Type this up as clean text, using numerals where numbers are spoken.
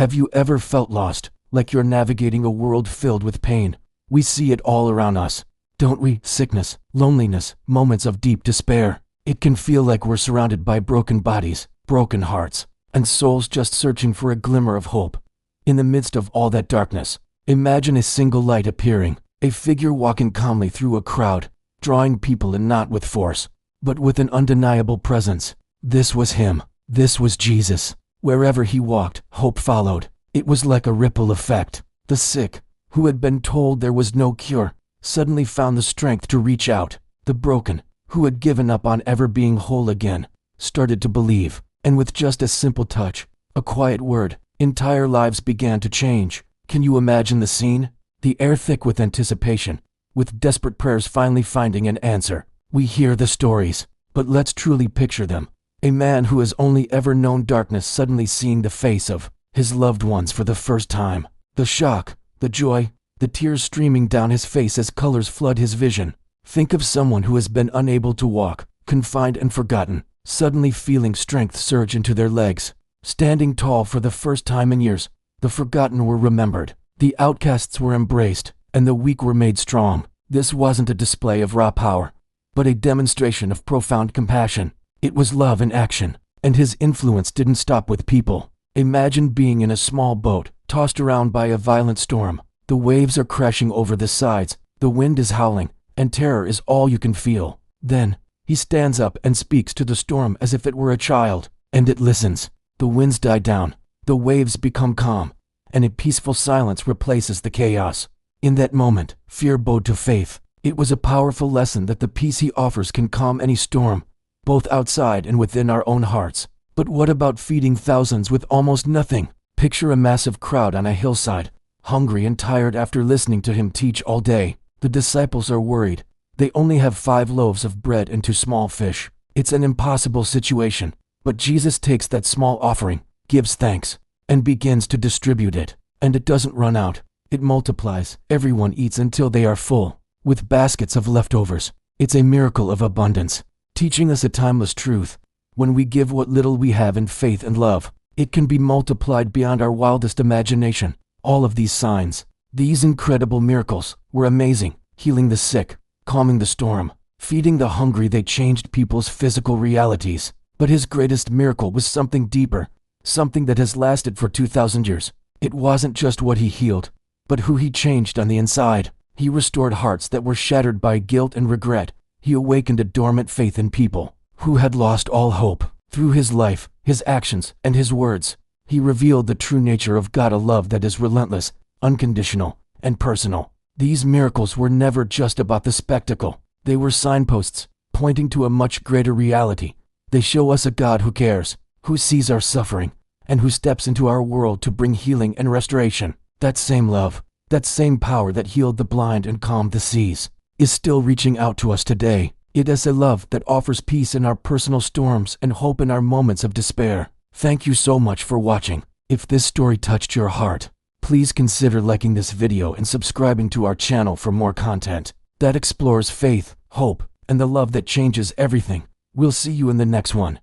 Have you ever felt lost, like you're navigating a world filled with pain? We see it all around us, don't we? Sickness, loneliness, moments of deep despair. It can feel like we're surrounded by broken bodies, broken hearts, and souls just searching for a glimmer of hope. In the midst of all that darkness, imagine a single light appearing, a figure walking calmly through a crowd, drawing people in not with force, but with an undeniable presence. This was him. This was Jesus. Wherever he walked, hope followed. It was like a ripple effect. The sick, who had been told there was no cure, suddenly found the strength to reach out. The broken, who had given up on ever being whole again, started to believe. And with just a simple touch, a quiet word, entire lives began to change. Can you imagine the scene? The air thick with anticipation, with desperate prayers finally finding an answer. We hear the stories, but let's truly picture them. A man who has only ever known darkness suddenly seeing the face of his loved ones for the first time. The shock, the joy, the tears streaming down his face as colors flood his vision. Think of someone who has been unable to walk, confined and forgotten, suddenly feeling strength surge into their legs. Standing tall for the first time in years, the forgotten were remembered, the outcasts were embraced, and the weak were made strong. This wasn't a display of raw power, but a demonstration of profound compassion. It was love in action, and his influence didn't stop with people. Imagine being in a small boat, tossed around by a violent storm. The waves are crashing over the sides, the wind is howling, and terror is all you can feel. Then, he stands up and speaks to the storm as if it were a child, and it listens. The winds die down, the waves become calm, and a peaceful silence replaces the chaos. In that moment, fear bowed to faith. It was a powerful lesson that the peace he offers can calm any storm, both outside and within our own hearts. But what about feeding thousands with almost nothing? Picture a massive crowd on a hillside, hungry and tired after listening to him teach all day. The disciples are worried. They only have 5 loaves of bread and 2 small fish. It's an impossible situation, but Jesus takes that small offering, gives thanks, and begins to distribute it. And it doesn't run out. It multiplies. Everyone eats until they are full, with baskets of leftovers. It's a miracle of abundance, teaching us a timeless truth. When we give what little we have in faith and love, it can be multiplied beyond our wildest imagination. All of these signs, these incredible miracles, were amazing. Healing the sick, calming the storm, feeding the hungry, they changed people's physical realities. But his greatest miracle was something deeper, something that has lasted for 2,000 years. It wasn't just what he healed, but who he changed on the inside. He restored hearts that were shattered by guilt and regret. He awakened a dormant faith in people who had lost all hope. Through his life, his actions, and his words, he revealed the true nature of God, a love that is relentless, unconditional, and personal. These miracles were never just about the spectacle. They were signposts, pointing to a much greater reality. They show us a God who cares, who sees our suffering, and who steps into our world to bring healing and restoration. That same love, that same power that healed the blind and calmed the seas, is still reaching out to us today. It is a love that offers peace in our personal storms and hope in our moments of despair. Thank you so much for watching. If this story touched your heart, please consider liking this video and subscribing to our channel for more content that explores faith, hope, and the love that changes everything. We'll see you in the next one.